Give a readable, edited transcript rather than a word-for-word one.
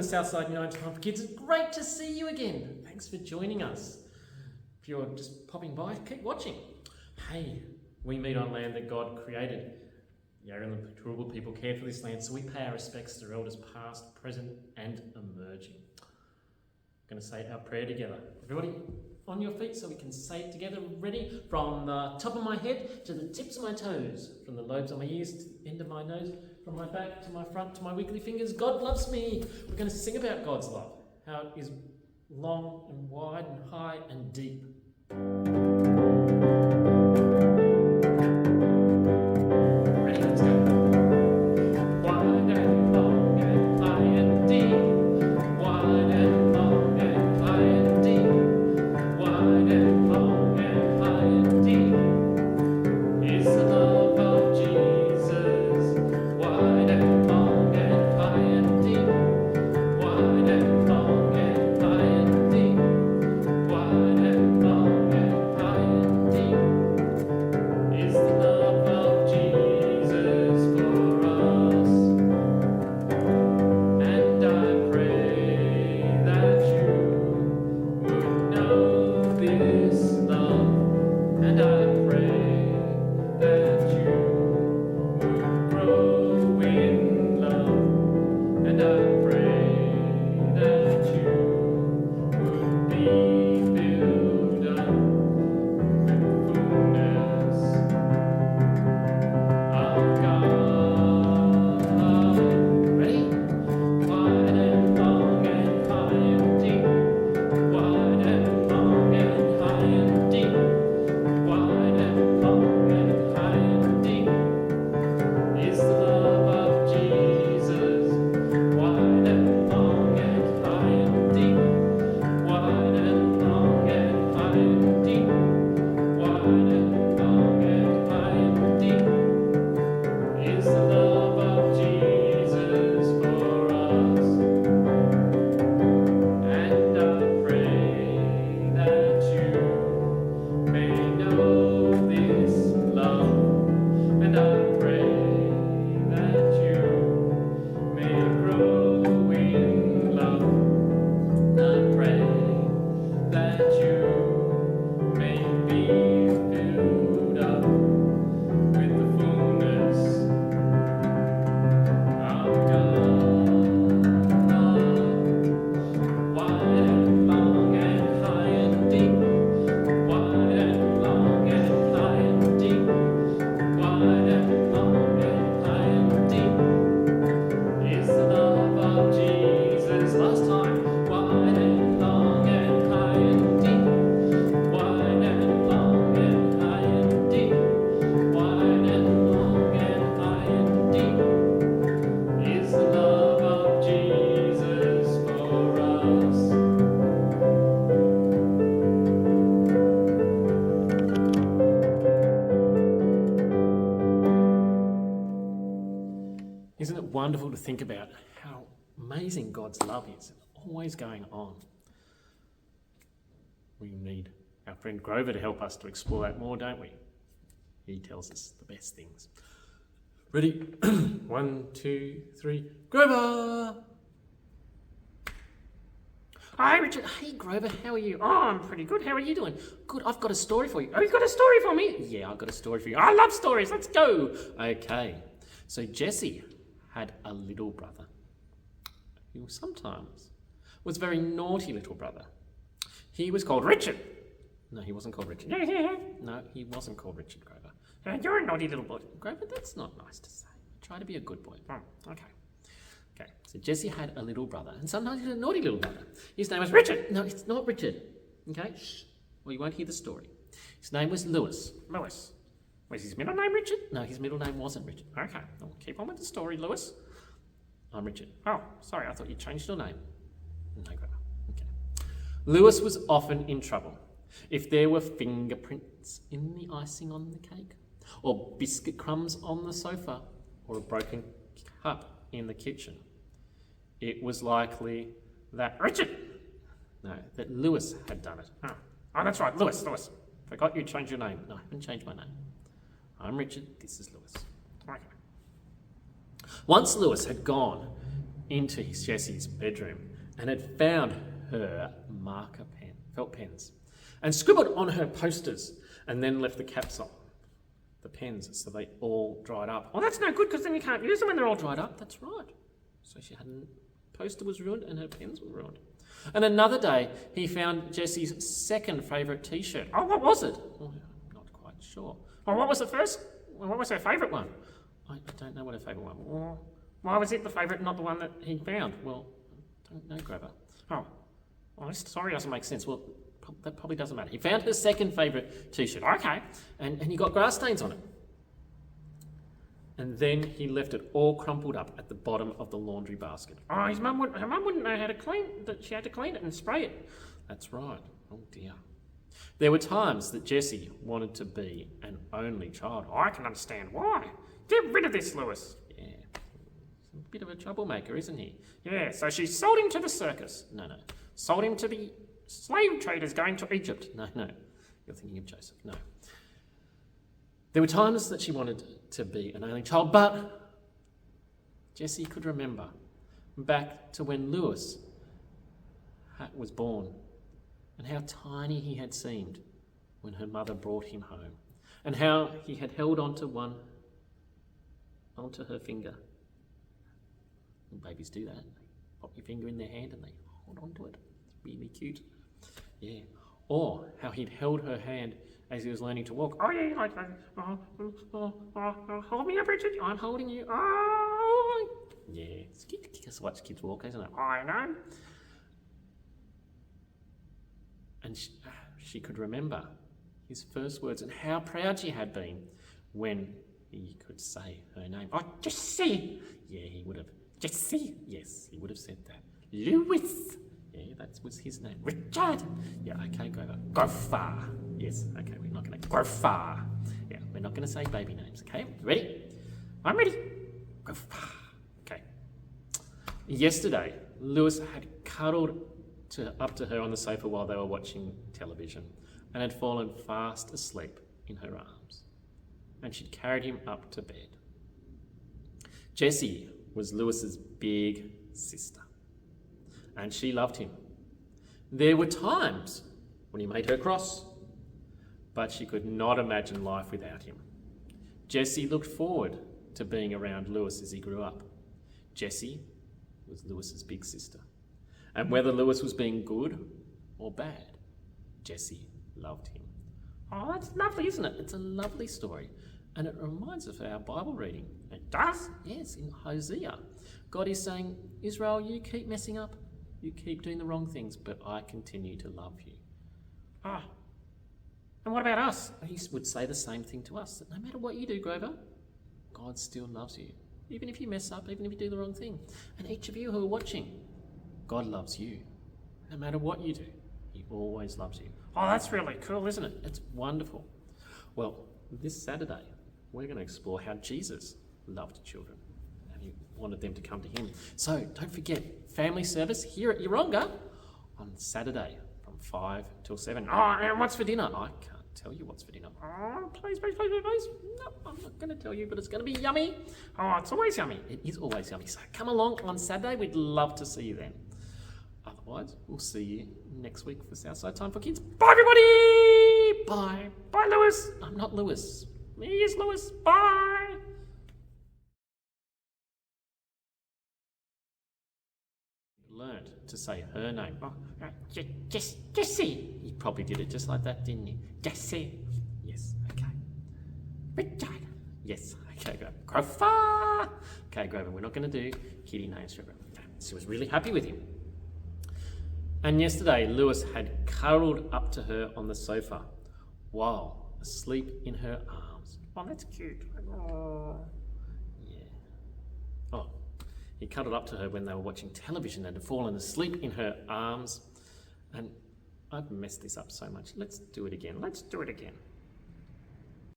Southside United Time for Kids. It's great to see you again. Thanks for joining us. If you're just popping by, keep watching. Hey, we meet on land that God created. The Aryan and the Turrbal people cared for this land, so we pay our respects to their elders past, present and emerging. I'm going to say our prayer together. Everybody on your feet so we can say it together. Ready? From the top of my head to the tips of my toes, from the lobes of my ears to the end of my nose, from my back to my front to my wiggly fingers. God loves me. We're going to sing about God's love, how it is long and wide and high and deep. Ready? Let's go. Wide and long and high and deep. Wide and long and high and deep. Wide and long and high and deep is the love of Jesus. Wide and long and high and deep. Wide and long and high and deep. Wide and long and high and deep is the love of Jesus for us. And I pray that you would know this love. And I pray that you would grow in love. And I pray that you would be filled up with the fullness of God. Ready? Wide and long and high and deep. Wide and long and high and deep. Wide and long and high and deep is the love of Jesus. Wide and long and high and deep. Wide and long and high and deep. Wide and long and high and deep is the love of Jesus for us. And I pray that you may know this love. And I pray that you may grow in love. I pray that you may be filled up with the fullness of God. Wide and long and high and deep. Wide and long and high and deep. Wide and long and high and deep is the love of Jesus. Last time. Wide and long and high and deep. Wide and long and high and deep. Wide and long and high and deep is the love of Jesus for us. Isn't it wonderful to think about how amazing God's love is, always going on? We need our friend Grover to help us to explore that more, don't we? He tells us the best things. Ready? 1, 2, 3. Grover! Hi, Richard. Hey, Grover. How are you? Oh, I'm pretty good. How are you doing? Good. I've got a story for you. Oh, you've got a story for me? Yeah, I've got a story for you. I love stories. Let's go. Okay. So Jesse had a little brother who sometimes was a very naughty little brother. He was called Richard. No, he wasn't called Richard. No, he wasn't called Richard, Grover. You're a naughty little boy. Grover, that's not nice to say. Try to be a good boy. Okay. Okay, so Jesse had a little brother, and sometimes he had a naughty little brother. His name was Richard. No, it's not Richard. Okay, shh. Well, you won't hear the story. His name was Lewis. Lewis. Was his middle name Richard? No, his middle name wasn't Richard. Okay, well, keep on with the story, Lewis. I'm Richard. Oh, sorry, I thought you changed your name. No, Grover. Okay. Lewis was often in trouble. If there were fingerprints in the icing on the cake, or biscuit crumbs on the sofa, or a broken cup in the kitchen, it was likely that that Lewis had done it. Oh, that's right, Lewis. Forgot you changed your name. No, I haven't changed my name. I'm Richard, this is Lewis. Okay. Once Lewis had gone into Jessie's bedroom and had found her marker pen, felt pens, and scribbled on her posters and then left the caps on the pens so they all dried up. Oh, that's no good because then you can't use them when they're all dried up. That's right. So she had poster was ruined and her pens were ruined. And another day, he found Jessie's second favourite T-shirt. Oh, what was it? Oh, I'm not quite sure. Well, what was the first? Well, what was her favourite one? I don't know what her favourite one was. Well, why was it the favourite, not the one that he found? Well, I don't know, Grover. Oh, well, this story doesn't make sense. Well, that probably doesn't matter. He found her second favourite T-shirt. Okay, and he got grass stains on it. And then he left it all crumpled up at the bottom of the laundry basket. Oh, her mum wouldn't know how to clean that. She had to clean it and spray it. That's right. Oh dear. There were times that Jessie wanted to be an only child. I can understand why. Get rid of this, Lewis. Yeah, he's a bit of a troublemaker, isn't he? Yeah, so she sold him to the circus. No. Sold him to the slave traders going to Egypt. No. You're thinking of Joseph. No. There were times that she wanted to be an only child, but Jessie could remember back to when Lewis was born and how tiny he had seemed when her mother brought him home and how he had held onto her finger. And babies do that. They pop your finger in their hand and they hold onto it. It's really cute. Yeah. Or how he'd held her hand as he was learning to walk. Oh yeah, like hold me up, Richard. I'm holding you. Oh, yeah. It's cute to watch kids walk, isn't it? I know. And she could remember his first words and how proud she had been when he could say her name. Oh, Jessie. Yeah, he would have. Jessie. Yes, he would have said that. Lewis. Yeah, that was his name. Richard! Yeah, okay, go far. Yes, okay, we're not going to go far. Yeah, we're not going to say baby names, okay? Ready? I'm ready. Go far. Okay. Yesterday, Lewis had cuddled up to her on the sofa while they were watching television and had fallen fast asleep in her arms. And she'd carried him up to bed. Jessie was Lewis's big sister. And she loved him. There were times when he made her cross, but she could not imagine life without him. Jessie looked forward to being around Lewis as he grew up. Jessie was Lewis's big sister. And whether Lewis was being good or bad, Jessie loved him. Oh, that's lovely, isn't it? It's a lovely story. And it reminds us of our Bible reading. It does? Yes, in Hosea. God is saying, Israel, you keep messing up. You keep doing the wrong things, but I continue to love you. Ah, and what about us? He would say the same thing to us, that no matter what you do, Grover, God still loves you. Even if you mess up, even if you do the wrong thing. And each of you who are watching, God loves you. No matter what you do, he always loves you. Oh, that's really cool, isn't it? It's wonderful. Well, this Saturday, we're going to explore how Jesus loved children. He wanted them to come to him. So don't forget, family service here at Yeronga on Saturday from 5 till 7. Oh, and what's for dinner? I can't tell you what's for dinner. Oh, please. No, I'm not going to tell you, but it's going to be yummy. Oh, it's always yummy. It is always yummy. So come along on Saturday. We'd love to see you then. Otherwise, we'll see you next week for Southside Time for Kids. Bye, everybody! Bye. Bye, Lewis. I'm not Lewis. He is Lewis. Bye. Learned to say her name. Oh, Jessie. He probably did it just like that, didn't he? Jessie. Yes, okay. Richard. Yes, okay, go far. Okay, Grover, we're not going to do kitty names for Grover. She was really happy with him. And yesterday, Lewis had cuddled up to her on the sofa while asleep in her arms. Oh, that's cute. Oh, yeah. Oh. He cuddled up to her when they were watching television and had fallen asleep in her arms. And I've messed this up so much. Let's do it again.